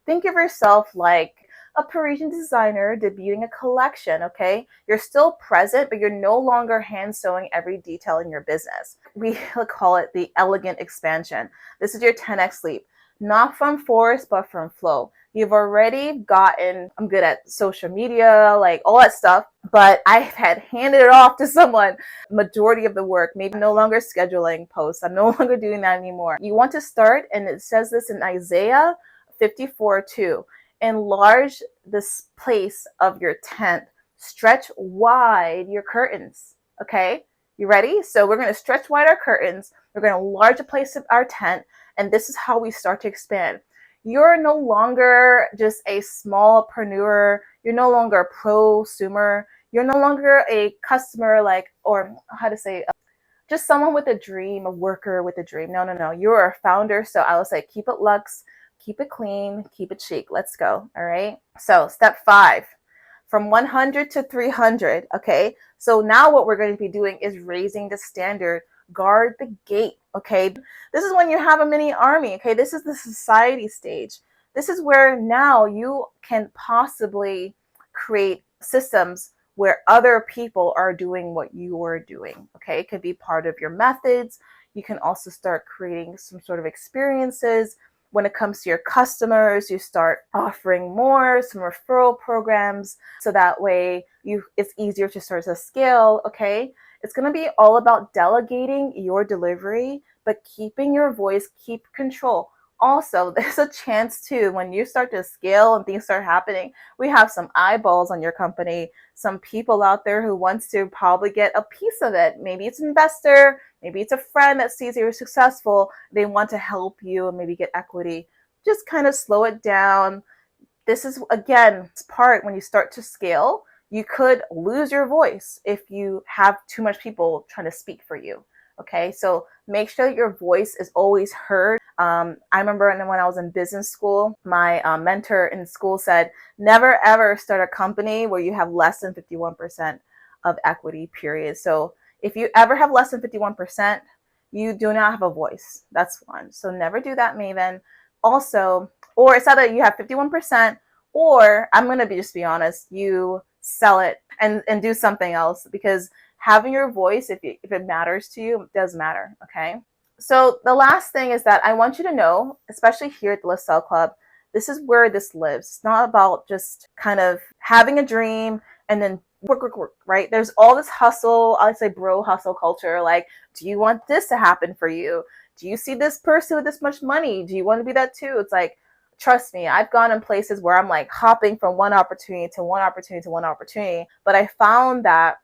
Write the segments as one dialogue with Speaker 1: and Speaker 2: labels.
Speaker 1: Think of yourself like a Parisian designer debuting a collection, okay? You're still present, but you're no longer hand sewing every detail in your business. We call it the elegant expansion. This is your 10x leap, not from force, but from flow. You've already gotten, I'm good at social media, like all that stuff, but I had handed it off to someone. Majority of the work, maybe no longer scheduling posts. I'm no longer doing that anymore. You want to start, and it says this in Isaiah 54:2. Enlarge this place of your tent. Stretch wide your curtains. Okay, you ready? So we're going to stretch wide our curtains. We're going to enlarge the place of our tent. And this is how we start to expand. You're no longer just a smallpreneur. You're no longer a prosumer. You're no longer a customer, like, or how to say, just someone with a dream, a worker with a dream. No, no, no. You're a founder. So I will say, keep it luxe, keep it clean, keep it chic. Let's go. All right. So step 5, from 100 to 300. Okay. So now what we're going to be doing is raising the standard. Guard the gate. Okay. This is when you have a mini army. Okay. This is the society stage. This is where now you can possibly create systems where other people are doing what you are doing. Okay. It could be part of your methods. You can also start creating some sort of experiences. When it comes to your customers, you start offering more, some referral programs, so that way it's easier to start to scale. Okay. It's going to be all about delegating your delivery, but keeping your voice, keep control. Also, there's a chance too, when you start to scale and things start happening, we have some eyeballs on your company, some people out there who wants to probably get a piece of it. Maybe it's an investor, maybe it's a friend that sees you're successful. They want to help you and maybe get equity. Just kind of slow it down. This is, again, part when you start to scale, you could lose your voice if you have too much people trying to speak for you. Okay, so make sure that your voice is always heard. I remember when I was in business school, my mentor in school said, never ever start a company where you have less than 51% of equity, period. So if you ever have less than 51%, you do not have a voice. That's one. So never do that, Maven. Also, or it's either you have 51%, or I'm going to just be honest, you sell it and do something else, because having your voice, if it matters to you, it does matter. Okay. So the last thing is that I want you to know, especially here at the Liselle Club, this is where this lives. It's not about just kind of having a dream and then work, right? There's all this hustle, I say bro hustle culture. Like, do you want this to happen for you? Do you see this person with this much money? Do you want to be that too? It's like, trust me, I've gone in places where I'm like hopping from one opportunity to one opportunity to one opportunity. But I found that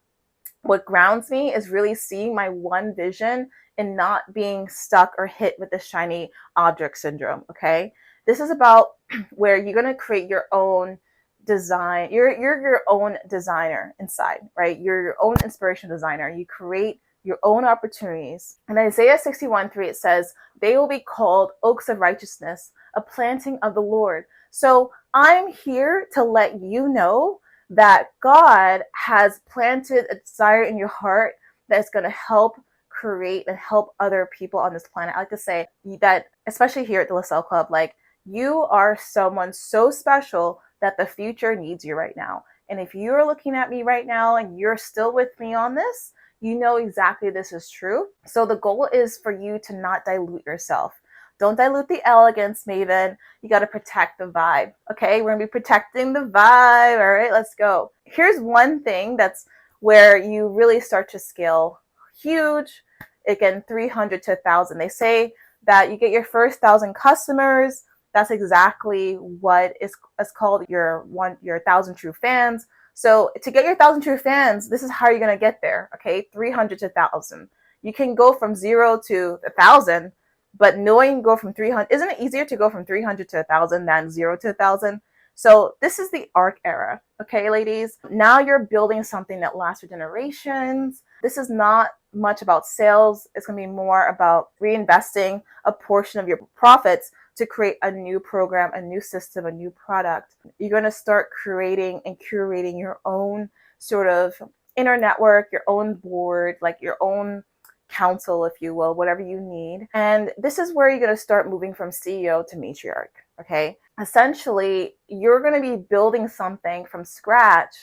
Speaker 1: what grounds me is really seeing my one vision and not being stuck or hit with the shiny object syndrome. Okay. This is about where you're going to create your own design. You're your own designer inside, right? You're your own inspiration designer. You create your own opportunities. In Isaiah 61:3, it says, they will be called oaks of righteousness, a planting of the Lord. So I'm here to let you know that God has planted a desire in your heart that's going to help create and help other people on this planet. I like to say that, especially here at the Liselle Club, like, you are someone so special that the future needs you right now. And if you're looking at me right now and you're still with me on this, you know exactly this is true. So the goal is for you to not dilute yourself. Don't dilute the elegance, Maven. You got to protect the vibe. Okay, we're going to be protecting the vibe. All right, let's go. Here's one thing that's where you really start to scale huge. Again, 300 to 1,000. They say that you get your first 1,000 customers. That's exactly what is called your 1,000 true fans. So to get your 1,000 true fans, this is how you're going to get there. Okay, 300 to 1,000. You can go from 0 to 1,000. But knowing go from 300, isn't it easier to go from 300 to 1,000 than 0 to 1,000? So this is the ARC era. Okay, ladies, now you're building something that lasts for generations. This is not much about sales. It's going to be more about reinvesting a portion of your profits to create a new program, a new system, a new product. You're going to start creating and curating your own sort of inner network, your own board, like your own counsel, if you will, whatever you need. And this is where you're going to start moving from CEO to matriarch. Okay. Essentially, you're going to be building something from scratch,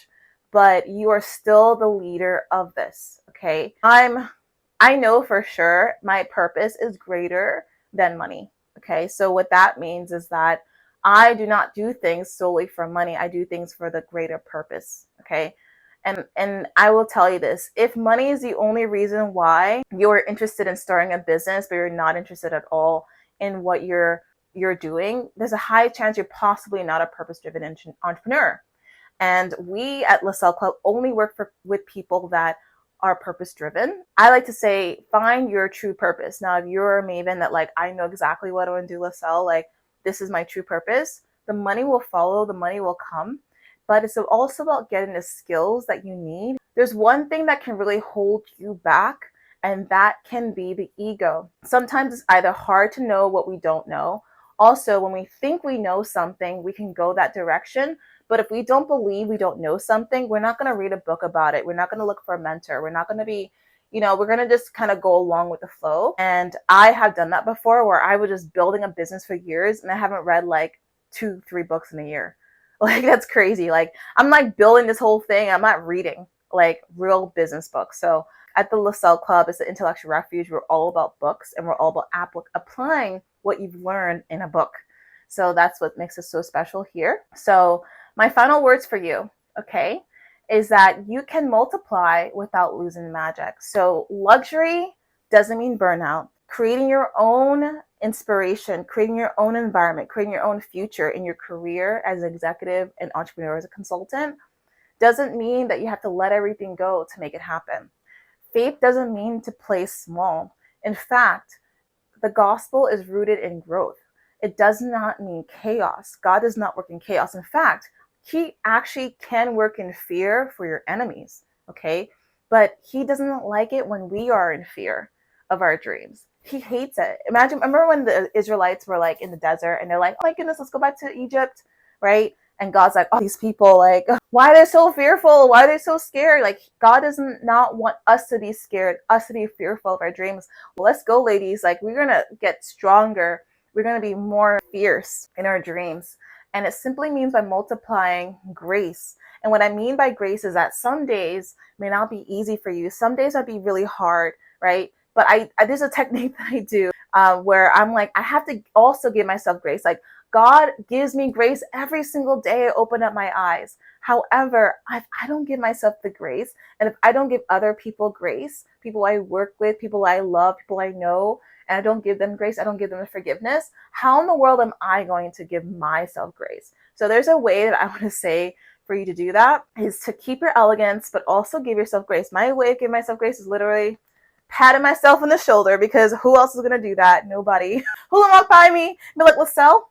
Speaker 1: but you are still the leader of this. Okay. I know for sure my purpose is greater than money. Okay. So what that means is that I do not do things solely for money. I do things for the greater purpose. Okay. And I will tell you this, if money is the only reason why you're interested in starting a business, but you're not interested at all in what you're doing, there's a high chance you're possibly not a purpose-driven entrepreneur. And we at Liselle Club only work with people that are purpose driven. I like to say, find your true purpose. Now, if you're a Maven that like, I know exactly what I want to do, Liselle, like this is my true purpose, the money will follow, the money will come. But it's also about getting the skills that you need. There's one thing that can really hold you back, and that can be the ego. Sometimes it's either hard to know what we don't know. Also, when we think we know something, we can go that direction. But if we don't believe we don't know something, we're not going to read a book about it. We're not going to look for a mentor. We're not going to be, we're going to just kind of go along with the flow. And I have done that before where I was just building a business for years and I haven't read like 2-3 books in a year. Like, that's crazy. Like, I'm like building this whole thing. I'm not reading like real business books. So at the Liselle Club, it's the intellectual refuge. We're all about books and we're all about applying what you've learned in a book. So that's what makes us so special here. So my final words for you, okay, is that you can multiply without losing magic. So luxury doesn't mean burnout. Creating your own inspiration, creating your own environment, creating your own future in your career as an executive and entrepreneur, as a consultant, doesn't mean that you have to let everything go to make it happen. Faith doesn't mean to play small. In fact, the gospel is rooted in growth. It does not mean chaos. God does not work in chaos. In fact, he actually can work in fear for your enemies, okay? But he doesn't like it when we are in fear of our dreams. He hates it. Remember when the Israelites were like in the desert and they're like, oh my goodness, let's go back to Egypt, right? And God's like, oh, these people, like, why are they so fearful? Why are they so scared? Like, God does not want us to be scared, us to be fearful of our dreams. Well, let's go, ladies. Like, we're going to get stronger. We're going to be more fierce in our dreams. And it simply means by multiplying grace. And what I mean by grace is that some days may not be easy for you. Some days might be really hard, right? But there's a technique that I do where I'm like, I have to also give myself grace. Like, God gives me grace every single day I open up my eyes. However, I don't give myself the grace. And if I don't give other people grace, people I work with, people I love, people I know, and I don't give them grace, I don't give them the forgiveness, how in the world am I going to give myself grace? So there's a way that I want to say for you to do that is to keep your elegance, but also give yourself grace. My way of giving myself grace is literally patting myself on the shoulder, because who else is going to do that? Nobody. Who will walk by me and be like, Liselle?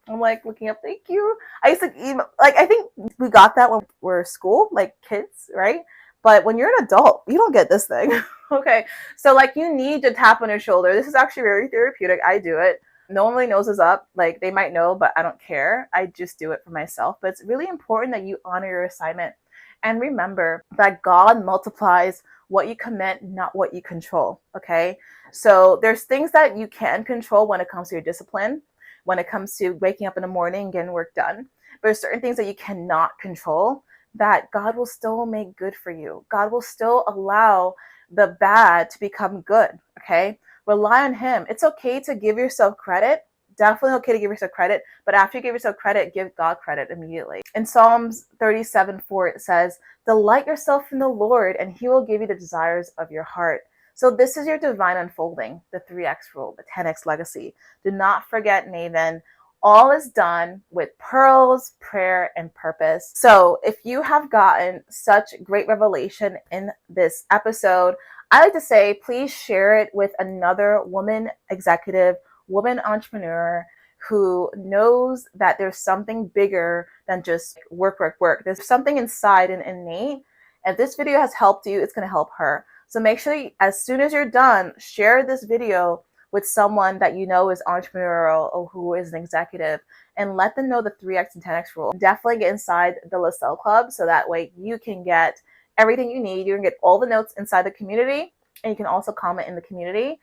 Speaker 1: I'm like looking up, thank you. I used to email, like, I think we got that when we were school, like kids, right? But when you're an adult, you don't get this thing. Okay. So like, you need to tap on your shoulder. This is actually very therapeutic. I do it. No one really knows is up. Like, they might know, but I don't care. I just do it for myself. But it's really important that you honor your assignment. And remember that God multiplies what you commit, not what you control. Okay. So there's things that you can control when it comes to your discipline, when it comes to waking up in the morning and getting work done. But there's certain things that you cannot control that God will still make good for you. God will still allow the bad to become good, okay? Rely on him. It's okay to give yourself credit. Definitely okay to give yourself credit. But after you give yourself credit, give God credit immediately. In Psalms 37:4, it says, delight yourself in the Lord, and he will give you the desires of your heart. So this is your divine unfolding, the 3x rule, the 10x legacy. Do not forget, Maven, all is done with pearls, prayer, and purpose. So if you have gotten such great revelation in this episode, I like to say, please share it with another woman executive, woman entrepreneur who knows that there's something bigger than just work, work, work. There's something inside and innate. If this video has helped you, it's going to help her. So make sure as soon as you're done, share this video with someone that you know is entrepreneurial or who is an executive, and let them know the 3x and 10x rule. Definitely get inside the Liselle Club so that way you can get everything you need. You can get all the notes inside the community, and you can also comment in the community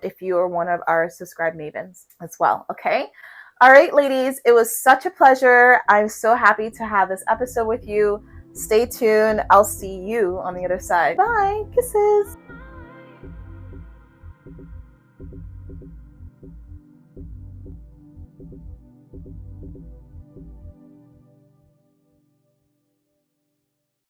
Speaker 1: if you are one of our subscribed Mavens as well. Okay. All right, ladies, it was such a pleasure. I'm so happy to have this episode with you. Stay tuned. I'll see you on the other side. Bye. Kisses.